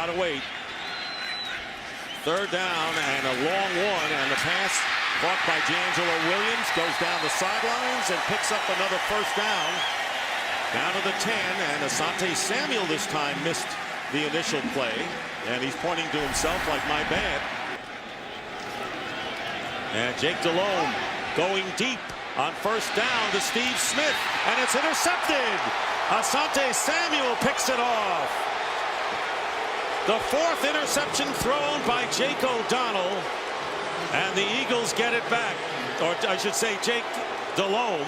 lot of weight. Third down and a long one, and the pass caught by D'Angelo Williams goes down the sidelines and picks up another first down. Down to the 10, and Asante Samuel this time missed the initial play, and he's pointing to himself like, my bad. And Jake Delhomme going deep on first down to Steve Smith, and it's intercepted. Asante Samuel picks it off. The fourth interception thrown by Jake O'Donnell, and the Eagles get it back, or I should say Jake Delhomme.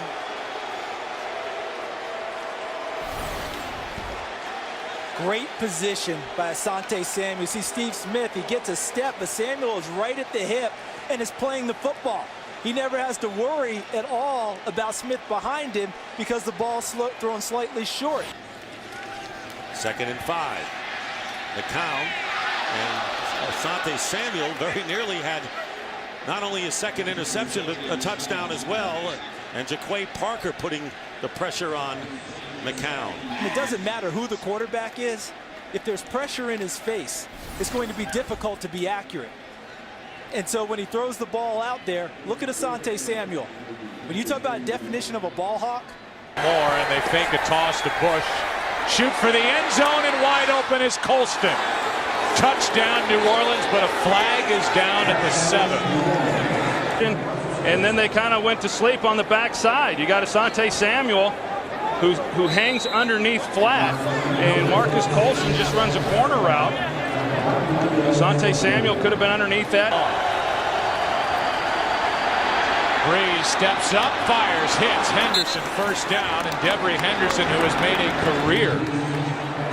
Great position by Asante Samuel. You see Steve Smith, he gets a step, but Samuel is right at the hip and is playing the football. He never has to worry at all about Smith behind him because the ball's thrown slightly short. 2nd and 5. McCown and Asante Samuel very nearly had not only his second interception, but a touchdown as well. And Jaquay Parker putting the pressure on McCown. It doesn't matter who the quarterback is. If there's pressure in his face, it's going to be difficult to be accurate. And so when he throws the ball out there, look at Asante Samuel. When you talk about definition of a ball hawk. More, and they fake a toss to Bush. Shoot for the end zone, and wide open is Colston. Touchdown New Orleans, but a flag is down at the 7. And then they kind of went to sleep on the backside. You got Asante Samuel, who hangs underneath flat, and Marcus Colston just runs a corner route. Asante Samuel could have been underneath that. Breeze steps up, fires, hits Henderson, first down, and Devery Henderson, who has made a career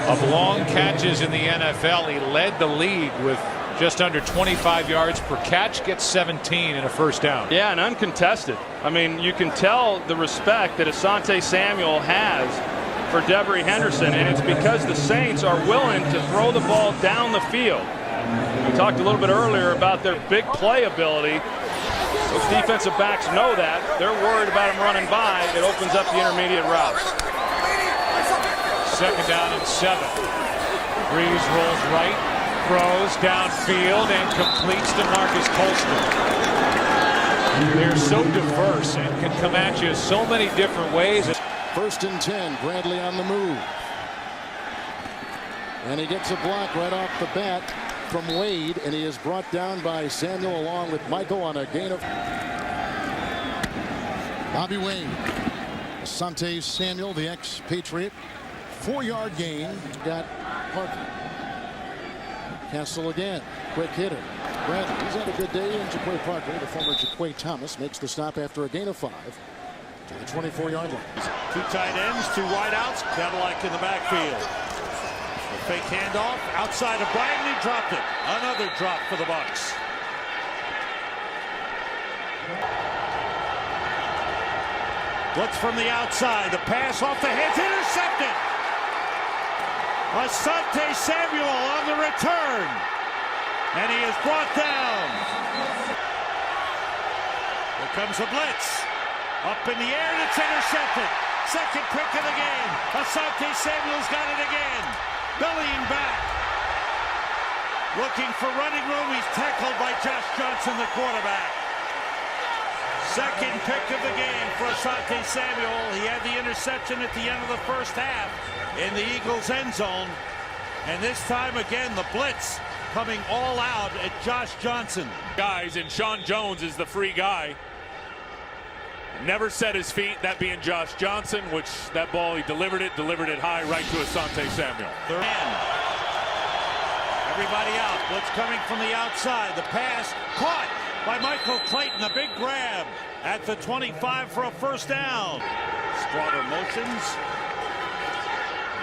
of long catches in the NFL. He led the league with just under 25 yards per catch, gets 17 in a first down. Yeah, and uncontested. I mean, you can tell the respect that Asante Samuel has for Devery Henderson, and it's because the Saints are willing to throw the ball down the field. We talked a little bit earlier about their big play ability. Those defensive backs know that. They're worried about him running by. It opens up the intermediate route. 2nd down and 7. Breeze rolls right, throws downfield, and completes to Marcus Colston. They're so diverse and can come at you so many different ways. 1st and 10, Bradley on the move. And he gets a block right off the bat from Wade, and he is brought down by Samuel along with Michael on a gain of. Bobby Wade. Asante Samuel, the ex-Patriot. 4-yard gain. Got Parker. Castle again. Quick hitter. Bradley, he's had a good day, and Jaquay Parker, the former Jaquay Thomas, makes the stop after a gain of 5 to the 24-yard line. 2 tight ends, 2 wideouts, Cadillac in the backfield. A fake handoff outside of Bryant, he dropped it. Another drop for the Bucs. Blitz from the outside, the pass off the heads, intercepted. Asante Samuel on the return, and he is brought down. Here comes a blitz. Up in the air, and it's intercepted. Second pick of the game. Asante Samuel's got it again. Bellying back. Looking for running room. He's tackled by Josh Johnson, the quarterback. Second pick of the game for Asante Samuel. He had the interception at the end of the first half in the Eagles' end zone. And this time again, the blitz coming all out at Josh Johnson. Guys, and Sean Jones is the free guy. Never set his feet, that being Josh Johnson, which that ball he delivered it high right to Asante Samuel. Third man. Everybody out. Blitz coming from the outside. The pass caught by Michael Clayton. A big grab at the 25 for a first down. Slaughter motions.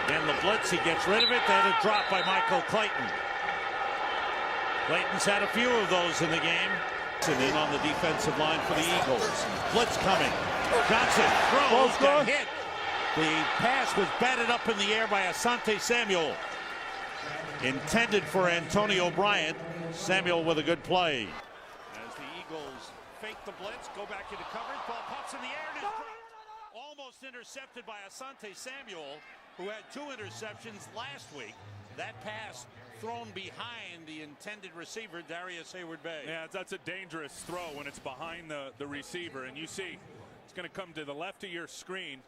Again, the blitz, he gets rid of it. Then a drop by Michael Clayton. Clayton's had a few of those in the game. In on the defensive line for the Eagles. Blitz coming. Johnson throws, got hit. The pass was batted up in the air by Asante Samuel. Intended for Antonio Bryant. Samuel with a good play. As the Eagles fake the blitz, go back into coverage, ball pops in the air and is dropped. Almost intercepted by Asante Samuel, who had 2 interceptions last week. That pass thrown behind the intended receiver, Darius Hayward-Bay. Yeah, that's a dangerous throw when it's behind the receiver. And you see it's going to come to the left of your screen.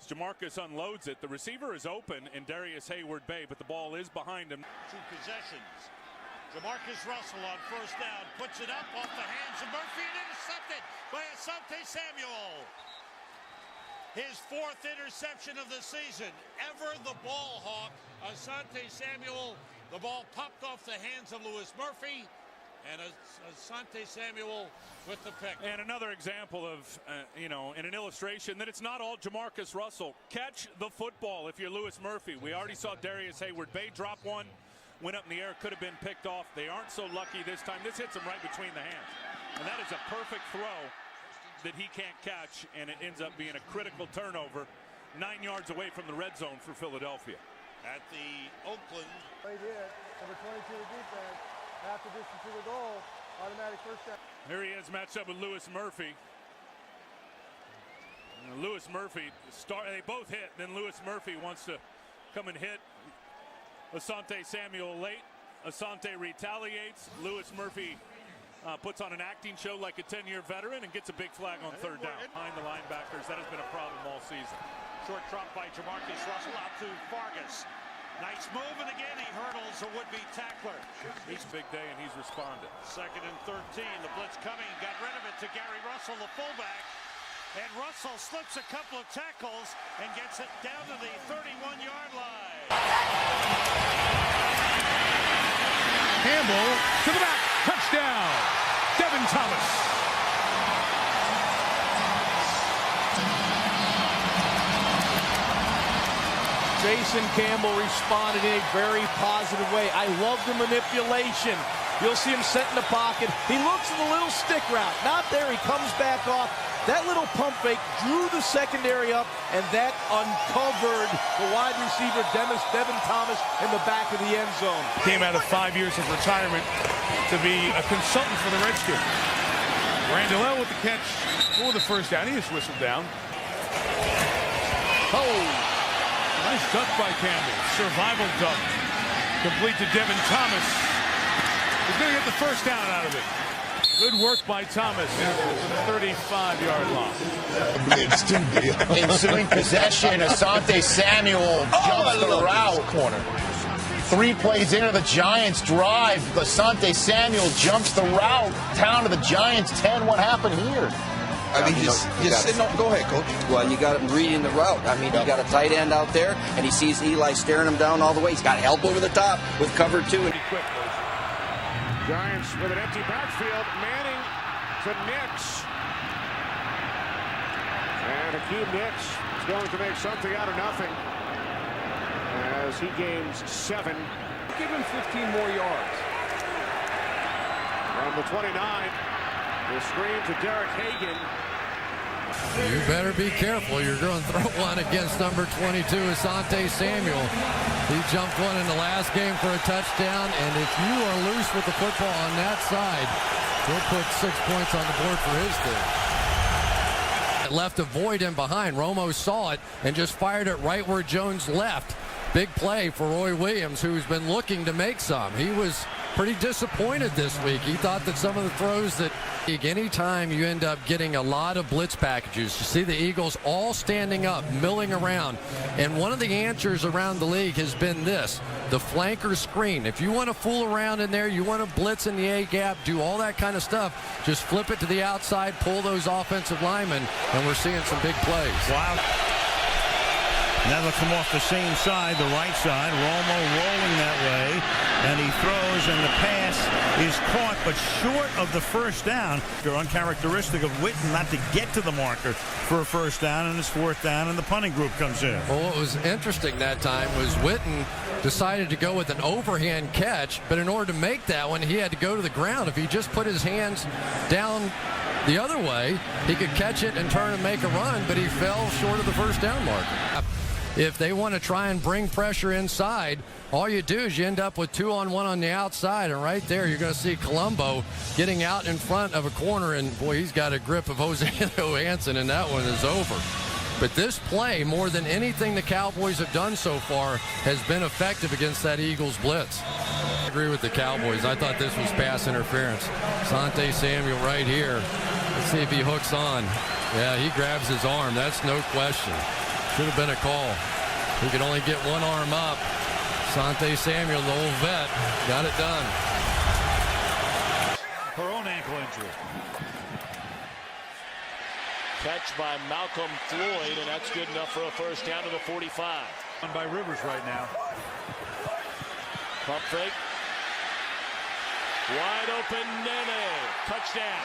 As Jamarcus unloads it, the receiver is open in Darius Hayward-Bay, but the ball is behind him. 2 possessions. Jamarcus Russell on first down, puts it up off the hands of Murphy and intercepted by Asante Samuel. His 4th interception of the season. Ever the ball hawk, Asante Samuel. The ball popped off the hands of Louis Murphy, and Asante Samuel with the pick. And another example of, in an illustration that it's not all Jamarcus Russell. Catch the football if you're Louis Murphy. We already saw Darius Hayward-Bay drop one. Went up in the air, could have been picked off. They aren't so lucky this time. This hits him right between the hands. And that is a perfect throw that he can't catch, and it ends up being a critical turnover 9 yards away from the red zone for Philadelphia. At the Oakland. Right here, number 22 defense, half the distance to the goal, automatic first down. Here he is matched up with Louis Murphy. Louis Murphy, they both hit, then Louis Murphy wants to come and hit Asante Samuel late. Asante retaliates. Louis Murphy puts on an acting show like a 10-year veteran and gets a big flag on 3rd down. Behind the linebackers, that has been a problem all season. Short drop by Jamarcus Russell out to Vargas. Nice move, and again he hurdles a would-be tackler. He's a big day, and he's responded. 2nd and 13. The blitz coming. Got rid of it to Gary Russell, the fullback. And Russell slips a couple of tackles and gets it down to the 31-yard line. Campbell to the back. Touchdown. Devin Thomas. Jason Campbell responded in a very positive way. I love the manipulation. You'll see him set in the pocket. He looks at the little stick route. Not there. He comes back off. That little pump fake drew the secondary up, and that uncovered the wide receiver, Devin Thomas, in the back of the end zone. Came out of 5 years of retirement to be a consultant for the Redskins. Randall with the catch for the first down. He just whistled down. Oh, nice duck by Campbell. Survival duck. Complete to Devin Thomas. He's going to get the first down out of it. Good work by Thomas. 35-yard line. Ensuing possession, Asante Samuel jumps the route. Corner. 3 plays into the Giants drive. Asante Samuel jumps the route down to the Giants 10. What happened here? I mean, just go ahead, Coach. Well, you got him reading the route. I mean, you got a tight end out there, and he sees Eli staring him down all the way. He's got help over the top with cover 2. And Giants with an empty backfield. Manning to Nix. And Hakeem Nicks is going to make something out of nothing as he gains 7. Give him 15 more yards. From the 29, the screen to Derek Hagan. You better be careful. You're going to throw one against number 22, Asante Samuel. He jumped one in the last game for a touchdown, and if you are loose with the football on that side, he'll put 6 points on the board for his team. It left a void in behind. Romo saw it and just fired it right where Jones left. Big play for Roy Williams, who's been looking to make some. He was pretty disappointed this week. He thought that some of the throws that anytime you end up getting a lot of blitz packages, you see the Eagles all standing up, milling around. And one of the answers around the league has been this, the flanker screen. If you want to fool around in there, you want to blitz in the A-gap, do all that kind of stuff, just flip it to the outside, pull those offensive linemen, and we're seeing some big plays. Wow. That'll come off the same side, the right side. Romo rolling that way, and he throws, and the pass is caught, but short of the first down. They're uncharacteristic of Witten not to get to the marker for a first down, and it's 4th down, and the punting group comes in. Well, what was interesting that time was Witten decided to go with an overhand catch, but in order to make that one, he had to go to the ground. If he just put his hands down the other way, he could catch it and turn and make a run, but he fell short of the first down marker. If they want to try and bring pressure inside, all you do is you end up with 2-on-1 on the outside, and right there you're going to see Colombo getting out in front of a corner, and boy, he's got a grip of Jose Johansson, and that one is over. But this play, more than anything the Cowboys have done so far, has been effective against that Eagles blitz. agree with the Cowboys. I thought this was pass interference. Asante Samuel right here. Let's see if he hooks on. Yeah, he grabs his arm. That's no question. Should have been a call. He could only get one arm up. Asante Samuel, the old vet, got it done. Her own ankle injury. Catch by Malcolm Floyd, and that's good enough for a first down to the 45. By Rivers right now. Pump fake. Wide open, Nene. Touchdown.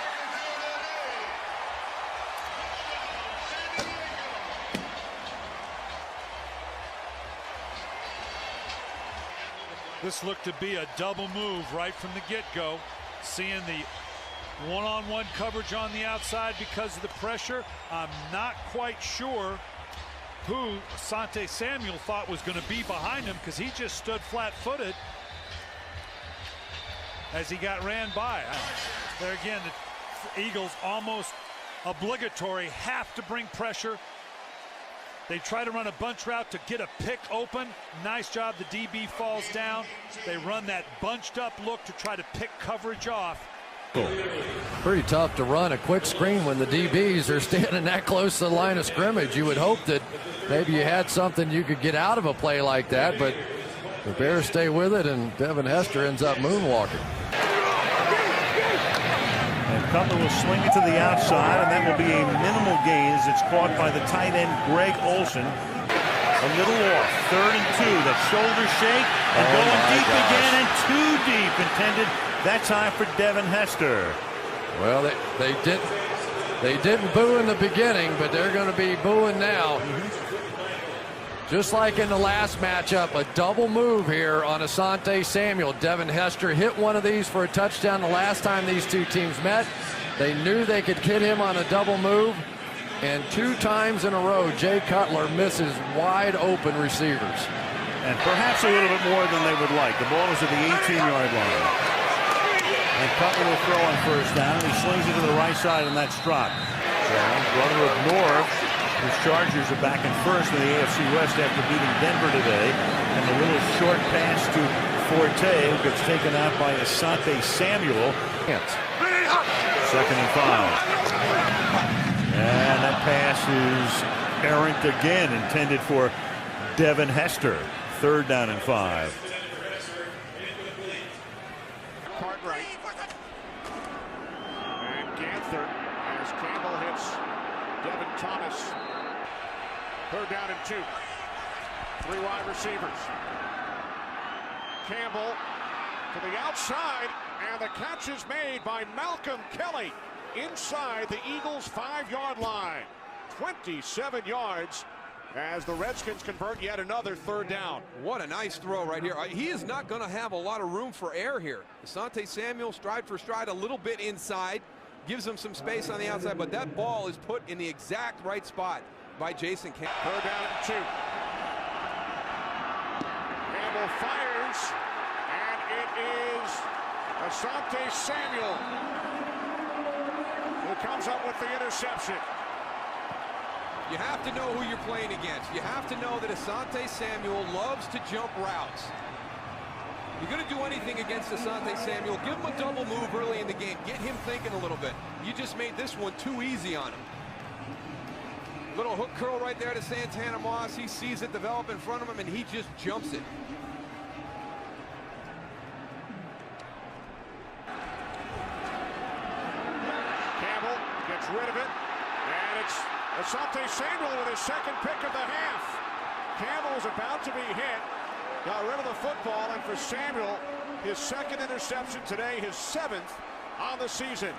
This looked to be a double move right from the get-go. Seeing the one-on-one coverage on the outside because of the pressure. I'm not quite sure who Asante Samuel thought was going to be behind him, because he just stood flat-footed as he got ran by. There again, the Eagles almost obligatory have to bring pressure. They try to run a bunch route to get a pick open. Nice job. The DB falls down. They run that bunched up look to try to pick coverage off. Pretty tough to run a quick screen when the DBs are standing that close to the line of scrimmage. You would hope that maybe you had something you could get out of a play like that, but the Bears stay with it, and Devin Hester ends up moonwalking. And Cutler will swing it to the outside, and that will be a minimal gain as it's caught by the tight end Greg Olsen. A little off, 3rd and 2. That shoulder shake, and going deep again, and too deep intended that time for Devin Hester. Well, they didn't boo in the beginning, but they're going to be booing now. Just like in the last matchup, a double move here on Asante Samuel. Devin Hester hit one of these for a touchdown the last time these two teams met. They knew they could hit him on a double move, and 2 times in a row, Jay Cutler misses wide open receivers. And perhaps a little bit more than they would like. The ball is at the 18-yard line. And Cutler will throw on first down. He slings it to the right side, and that's dropped. Brother of Norv, whose Chargers are back in first in the AFC West after beating Denver today. And a little short pass to Forte, who gets taken out by Asante Samuel. 2nd and 5. And that pass is errant again, intended for Devin Hester. 3rd down and 5. Cartwright. And Ganther as Campbell hits Devin Thomas. 3rd down and 2. 3 wide receivers. Campbell to the outside, and the catch is made by Malcolm Kelly inside the Eagles' 5-yard line. 27 yards as the Redskins convert yet another 3rd down. What a nice throw right here. He is not going to have a lot of room for error here. Asante Samuel, stride for stride, a little bit inside, gives him some space on the outside, but that ball is put in the exact right spot by Jason Campbell. 3rd down and 2. Campbell fires, and it is Asante Samuel who comes up with the interception. You have to know who you're playing against. You have to know that Asante Samuel loves to jump routes. You're going to do anything against Asante Samuel, give him a double move early in the game. Get him thinking a little bit. You just made this one too easy on him. Little hook curl right there to Santana Moss. He sees it develop in front of him, and he just jumps it. Campbell gets rid of it, and it's Asante Samuel with his 2nd pick of the half. Campbell was about to be hit, got rid of the football, and for Samuel, his 2nd interception today, his 7th on the season.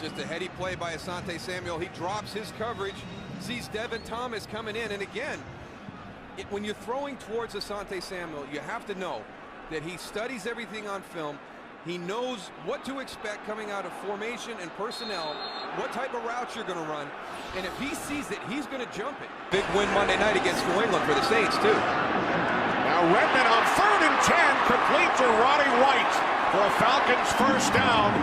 Just a heady play by Asante Samuel. He drops his coverage, sees Devin Thomas coming in, and again, when you're throwing towards Asante Samuel, you have to know that he studies everything on film. He knows what to expect coming out of formation and personnel, what type of routes you're going to run, and if he sees it, he's going to jump it. Big win Monday night against New England for the Saints, too. Now Redmond on 3rd and 10, complete to Roddy White for a Falcons first down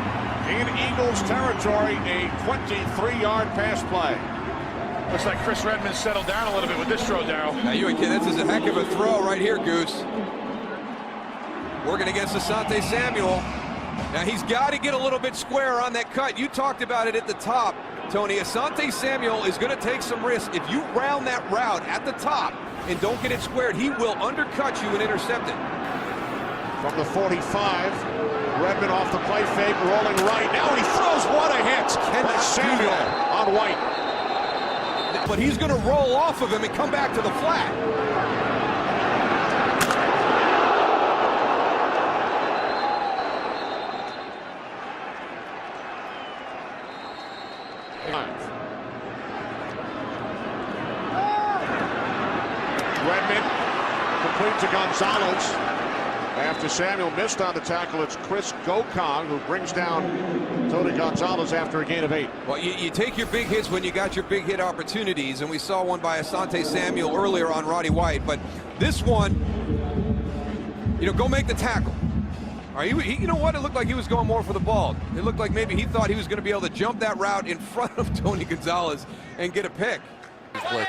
in Eagles territory, a 23-yard pass play. Looks like Chris Redmond settled down a little bit with this throw, Darryl. Now you ain't kidding. This is a heck of a throw right here, Goose. Working against Asante Samuel. Now he's got to get a little bit square on that cut. You talked about it at the top, Tony. Asante Samuel is going to take some risk. If you round that route at the top and don't get it squared, he will undercut you and intercept it. From the 45, Redmond off the play fake, rolling right. Now he throws. What a hit! That's Samuel on White. But he's going to roll off of him and come back to the flat. Redmond complete to Gonzalez. After Samuel missed on the tackle, it's Chris Gokong who brings down Tony Gonzalez after a gain of 8. Well, you take your big hits when you got your big hit opportunities, and we saw one by Asante Samuel earlier on Roddy White, but this one, go make the tackle. All right, you know what? It looked like he was going more for the ball. It looked like maybe he thought he was going to be able to jump that route in front of Tony Gonzalez and get a pick. Smith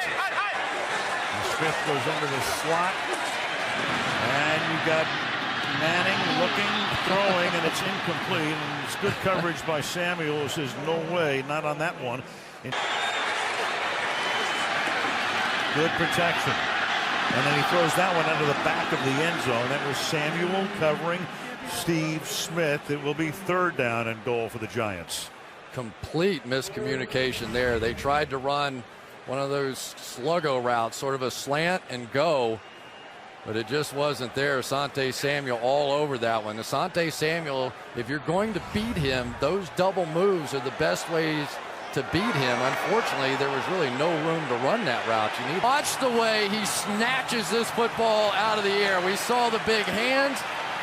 goes into the slot, and you got Manning looking, throwing, and it's incomplete. And it's good coverage by Samuel, who says, no way, not on that one. Good protection. And then he throws that one under the back of the end zone. That was Samuel covering Steve Smith. It will be 3rd down and goal for the Giants. Complete miscommunication there. They tried to run one of those sluggo routes, sort of a slant and go, but it just wasn't there. Asante Samuel all over that one. Asante Samuel, if you're going to beat him, those double moves are the best ways to beat him. Unfortunately, there was really no room to run that route. Watch the way he snatches this football out of the air. We saw the big hands.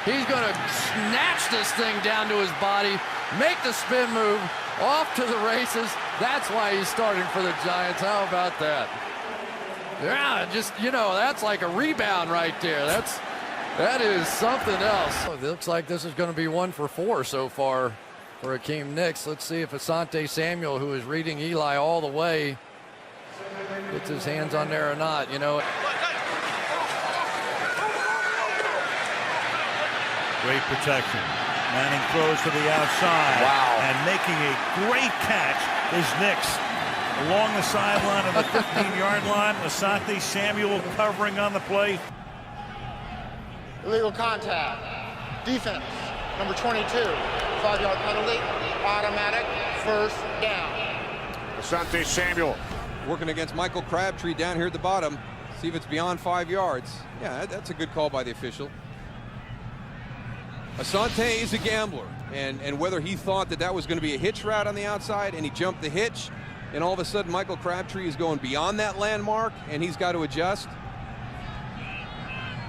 He's going to snatch this thing down to his body, make the spin move, off to the races. That's why he's starting for the Giants. How about that? Yeah, just, that's like a rebound right there. That is something else. It looks like this is going to be 1 for 4 so far for Hakeem Nicks. Let's see if Asante Samuel, who is reading Eli all the way, gets his hands on there or not. Great protection. Manning throws to the outside. Wow. And making a great catch is Nicks. Along the sideline of the 15-yard line, Asante Samuel covering on the play. Illegal contact. Defense, number 22. 5-yard penalty. Automatic 1st down. Asante Samuel working against Michael Crabtree down here at the bottom. See if it's beyond 5 yards. Yeah, that's a good call by the official. Asante is a gambler, and whether he thought that was going to be a hitch route on the outside and he jumped the hitch, and all of a sudden Michael Crabtree is going beyond that landmark and he's got to adjust.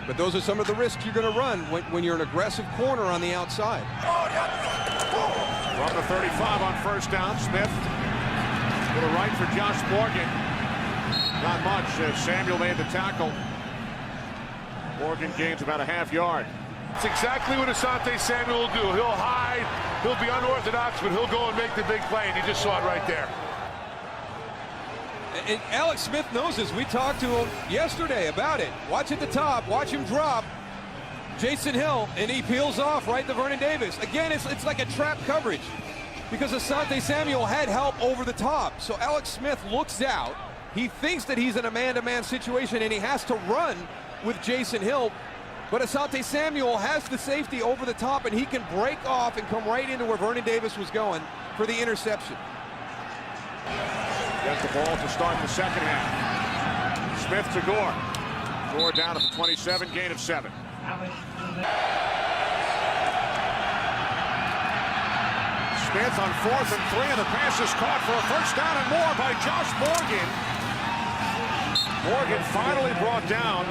But those are some of the risks you're going to run when you're an aggressive corner on the outside. From the 35 on 1st down, Smith to the right for Josh Morgan. Not much. Samuel made the tackle. Morgan gains about a half yard. It's exactly what Asante Samuel will do. He'll hide, he'll be unorthodox, but he'll go and make the big play, and you just saw it right there. And Alex Smith knows this. We talked to him yesterday about it. Watch at the top, watch him drop Jason Hill, and he peels off right to Vernon Davis. Again, it's like a trap coverage because Asante Samuel had help over the top. So Alex Smith looks out. He thinks that he's in a man-to-man situation, and he has to run with Jason Hill. But Asante Samuel has the safety over the top, and he can break off and come right into where Vernon Davis was going for the interception. Gets the ball to start the second half. Smith to Gore. Gore down at the 27, gain of 7. Smith on 4th and 3, and the pass is caught for a 1st down and more by Josh Morgan. Morgan finally brought down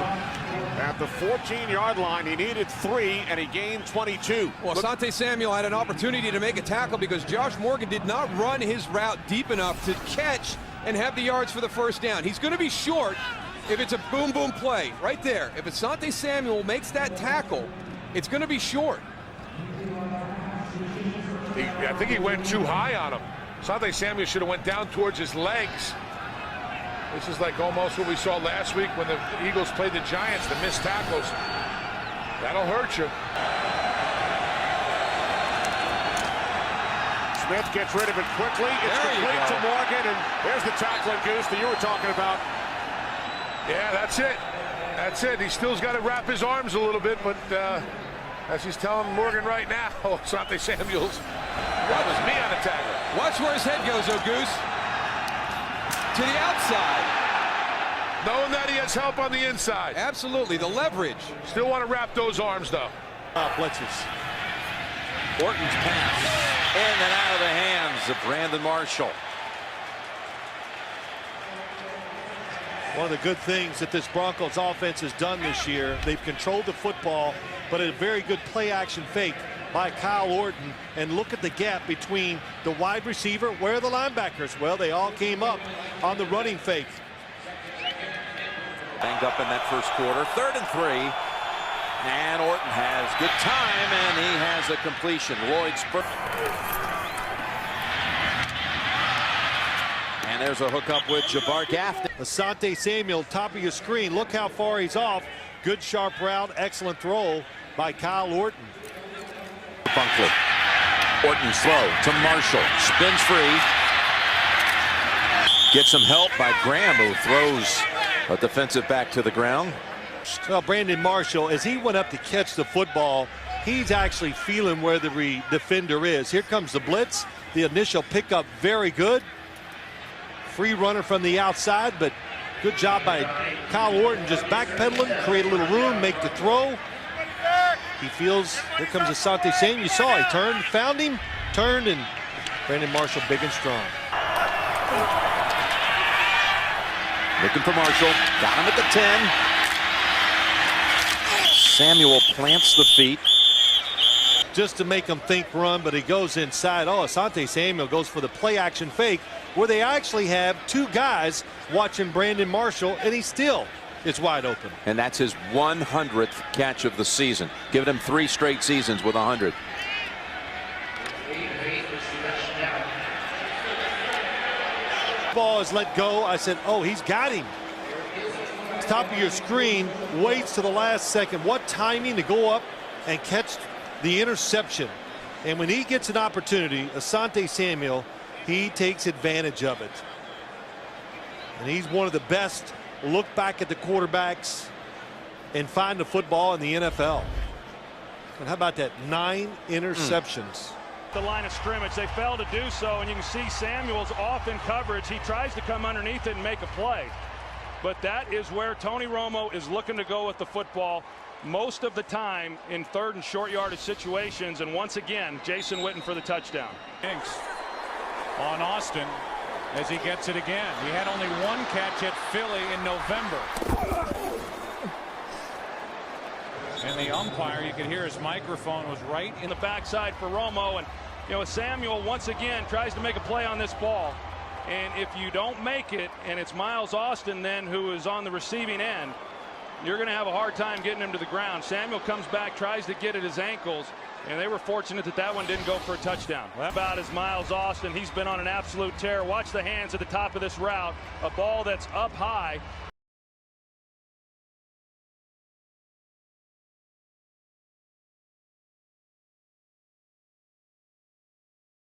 at the 14-yard line. He needed 3, and he gained 22. Well, Asante Samuel had an opportunity to make a tackle because Josh Morgan did not run his route deep enough to catch and have the yards for the 1st down. He's going to be short if it's a boom-boom play right there. If Asante Samuel makes that tackle, it's going to be short. I think he went too high on him. Asante Samuel should have went down towards his legs. This is like almost what we saw last week when the Eagles played the Giants, the missed tackles. That'll hurt you. Smith gets rid of it quickly. It's complete to Morgan, and there's the tackling, Goose, that you were talking about. Yeah, that's it. That's it. He still's got to wrap his arms a little bit, but as he's telling Morgan right now, Asante Samuel's, that was me on the tackle. Watch where his head goes, though, Goose. To the outside. Knowing that he has help on the inside. Absolutely, the leverage. Still want to wrap those arms, though. Blitzes. Orton's pass. In and out of the hands of Brandon Marshall. One of the good things that this Broncos offense has done this year, they've controlled the football, but a very good play action fake by Kyle Orton. And look at the gap between the wide receiver. Where are the linebackers? Well, they all came up on the running fake. Banged up in that first quarter. 3rd and 3. And Orton has good time, and he has a completion. Lloyd Spur. And there's a hookup with Jabbar Gaffney. Asante Samuel, top of your screen. Look how far he's off. Good sharp route, excellent throw by Kyle Orton. Bunkley. Orton slow to Marshall. Spins free. Gets some help by Graham, who throws a defensive back to the ground. Well, Brandon Marshall, as he went up to catch the football, he's actually feeling where the defender is. Here comes the blitz. The initial pickup, very good. Free runner from the outside, but good job by Kyle Orton, just backpedaling, create a little room, make the throw. He feels, here comes Asante Samuel. You saw he turned, found him, turned, and Brandon Marshall big and strong. Looking for Marshall, got him at the 10. Samuel plants the feet. Just to make him think run, but he goes inside. Oh, Asante Samuel goes for the play action fake, where they actually have two guys watching Brandon Marshall, and he still is wide open. And that's his 100th catch of the season. Giving him 3 straight seasons with 100. Ball is let go. I said, oh, he's got him. Top of your screen, waits to the last second. What timing to go up and catch the interception. And when he gets an opportunity, Asante Samuel, he takes advantage of it. And he's one of the best look back at the quarterbacks and find the football in the NFL. And how about that? 9 interceptions. The line of scrimmage, they failed to do so, and you can see Samuel's off in coverage. He tries to come underneath it and make a play. But that is where Tony Romo is looking to go with the football most of the time in 3rd and short yardage situations. And once again, Jason Witten for the touchdown. Inks on Austin as he gets it again. He had only 1 catch at Philly in November. And the umpire, you could hear his microphone was right in the backside for Romo. And, you know, Samuel once again tries to make a play on this ball. And if you don't make it, and it's Miles Austin then who is on the receiving end, you're going to have a hard time getting him to the ground. Samuel comes back, tries to get at his ankles, and they were fortunate that that one didn't go for a touchdown. Well, about as Miles Austin, he's been on an absolute tear. Watch the hands at the top of this route. A ball that's up high,